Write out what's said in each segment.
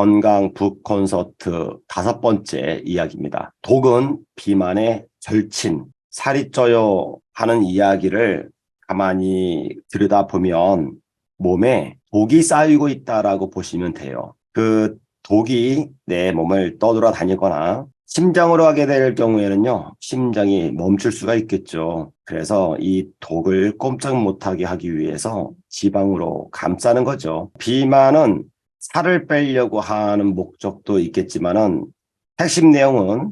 건강 북 콘서트 5번째 이야기입니다. 독은 비만의 절친, 살이 쪄요 하는 이야기를 가만히 들여다보면 몸에 독이 쌓이고 있다라고 보시면 돼요. 그 독이 내 몸을 떠돌아다니거나 심장으로 하게 될 경우에는요, 심장이 멈출 수가 있겠죠. 그래서 이 독을 꼼짝 못하게 하기 위해서 지방으로 감싸는 거죠. 비만은 살을 빼려고 하는 목적도 있겠지만은 핵심 내용은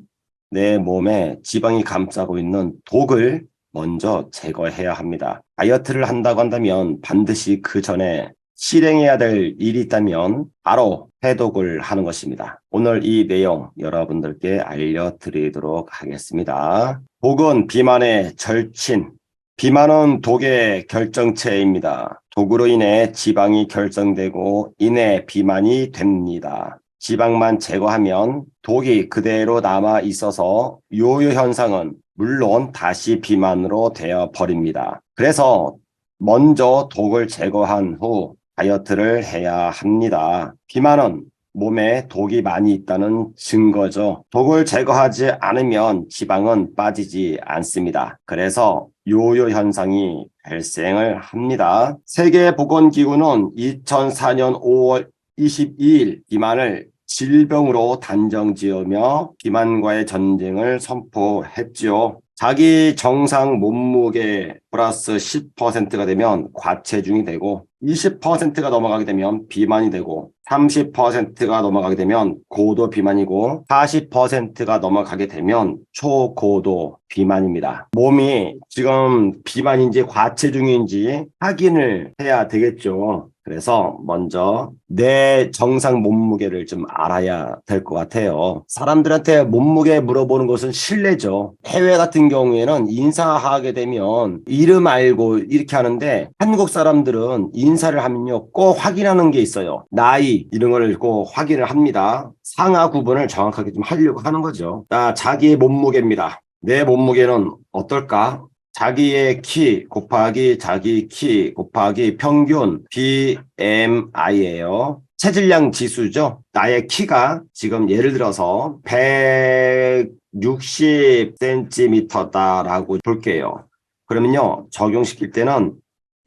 내 몸에 지방이 감싸고 있는 독을 먼저 제거해야 합니다. 다이어트를 한다고 한다면 반드시 그 전에 실행해야 될 일이 있다면 바로 해독을 하는 것입니다. 오늘 이 내용 여러분들께 알려드리도록 하겠습니다. 독은 비만의 절친, 비만은 독의 결정체입니다. 독으로 인해 지방이 결정되고 인해 비만이 됩니다. 지방만 제거하면 독이 그대로 남아 있어서 요요 현상은 물론 다시 비만으로 되어 버립니다. 그래서 먼저 독을 제거한 후 다이어트를 해야 합니다. 비만은 몸에 독이 많이 있다는 증거죠. 독을 제거하지 않으면 지방은 빠지지 않습니다. 그래서 요요 현상이 발생을 합니다. 세계보건기구는 2004년 5월 22일 비만을 질병으로 단정지으며 비만과의 전쟁을 선포했지요. 자기 정상 몸무게 플러스 10%가 되면 과체중이 되고 20%가 넘어가게 되면 비만이 되고 30%가 넘어가게 되면 고도 비만이고 40%가 넘어가게 되면 초고도 비만입니다. 몸이 지금 비만인지 과체중인지 확인을 해야 되겠죠. 그래서 먼저 내 정상 몸무게를 좀 알아야 될 것 같아요. 사람들한테 몸무게 물어보는 것은 실례죠. 해외 같은 경우에는 인사하게 되면 이름 알고 이렇게 하는데 한국 사람들은 인사를 하면요 꼭 확인하는 게 있어요. 나이 이런 걸 꼭 확인을 합니다. 상하 구분을 정확하게 좀 하려고 하는 거죠. 자, 자기의 몸무게입니다. 내 몸무게는 어떨까? 자기의 키 곱하기 자기 키 곱하기 평균 BMI예요. 체질량 지수죠. 나의 키가 지금 예를 들어서 160cm다라고 볼게요. 그러면요. 적용시킬 때는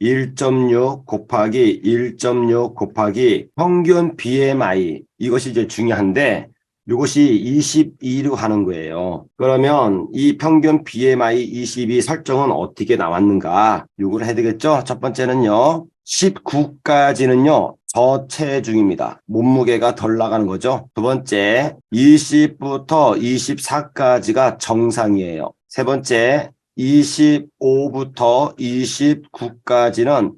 1.6 곱하기 1.6 곱하기 평균 BMI 이것이 이제 중요한데 이것이 22로 하는 거예요. 그러면 이 평균 BMI 22 설정은 어떻게 나왔는가? 이걸 해야 되겠죠? 첫 번째는요. 19까지는요. 저체중입니다. 몸무게가 덜 나가는 거죠. 두 번째, 20부터 24까지가 정상이에요. 세 번째, 25부터 29까지는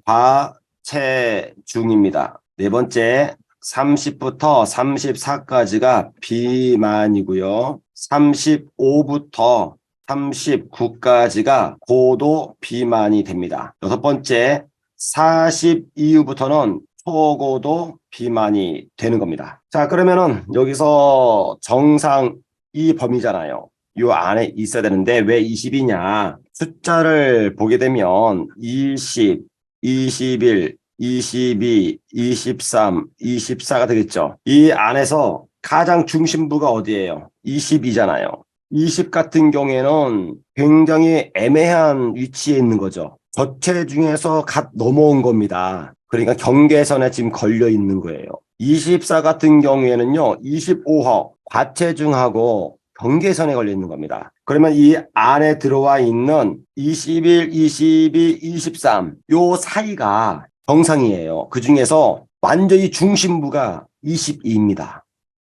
과체중입니다. 네 번째, 30부터 34까지가 비만이고요. 35부터 39까지가 고도 비만이 됩니다. 여섯 번째, 40 이후부터는 초고도 비만이 되는 겁니다. 자, 그러면은 여기서 정상 이 범위잖아요. 요 안에 있어야 되는데 왜 20이냐? 숫자를 보게 되면 20, 21, 22, 23, 24가 되겠죠. 이 안에서 가장 중심부가 어디예요? 22잖아요. 20 같은 경우에는 굉장히 애매한 위치에 있는 거죠. 저체중에서 갓 넘어온 겁니다. 그러니까 경계선에 지금 걸려 있는 거예요. 24 같은 경우에는요, 25호 과체중하고 경계선에 걸려 있는 겁니다. 그러면 이 안에 들어와 있는 21, 22, 23, 요 사이가 정상이에요. 그 중에서 완전히 중심부가 22입니다.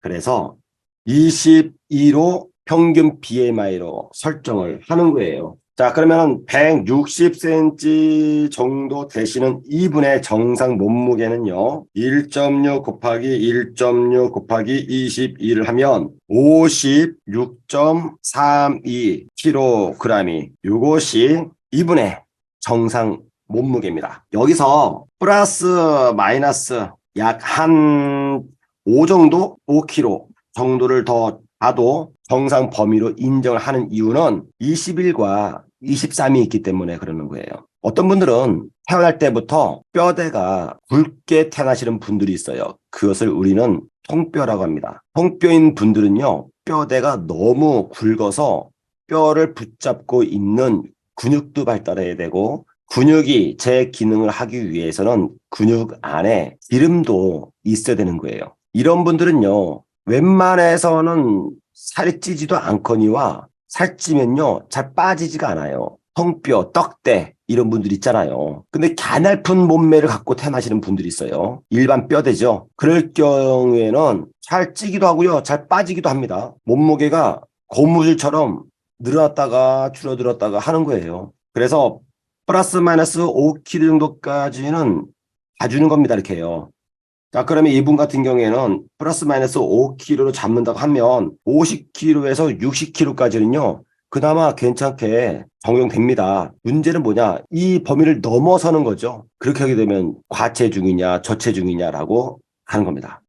그래서 22로 평균 BMI로 설정을 하는 거예요. 자, 그러면 160cm 정도 되시는 이분의 정상 몸무게는요. 1.6 곱하기 1.6 곱하기 22를 하면 56.32kg이 이것이 이분의 정상 몸무게입니다. 여기서 플러스 마이너스 약 한 5 정도, 5kg 정도를 더 봐도 정상 범위로 인정을 하는 이유는 21과 23이 있기 때문에 그러는 거예요. 어떤 분들은 태어날 때부터 뼈대가 굵게 태어나시는 분들이 있어요. 그것을 우리는 통뼈라고 합니다. 통뼈인 분들은요, 뼈대가 너무 굵어서 뼈를 붙잡고 있는 근육도 발달해야 되고, 근육이 제 기능을 하기 위해서는 근육 안에 기름도 있어야 되는 거예요. 이런 분들은요, 웬만해서는 살이 찌지도 않거니와 살찌면요, 잘 빠지지가 않아요. 통뼈, 떡대 이런 분들 있잖아요. 근데 가냘픈 몸매를 갖고 태어나시는 분들이 있어요. 일반 뼈대죠. 그럴 경우에는 잘 찌기도 하고요. 잘 빠지기도 합니다. 몸무게가 고무줄처럼 늘어났다가 줄어들었다가 하는 거예요. 그래서 플러스 마이너스 5kg 정도까지는 봐주는 겁니다. 이렇게요. 자, 그러면 이분 같은 경우에는 플러스 마이너스 5kg로 잡는다고 하면 50kg에서 60kg까지는요, 그나마 괜찮게 적용됩니다. 문제는 뭐냐? 이 범위를 넘어서는 거죠. 그렇게 하게 되면 과체중이냐, 저체중이냐라고 하는 겁니다.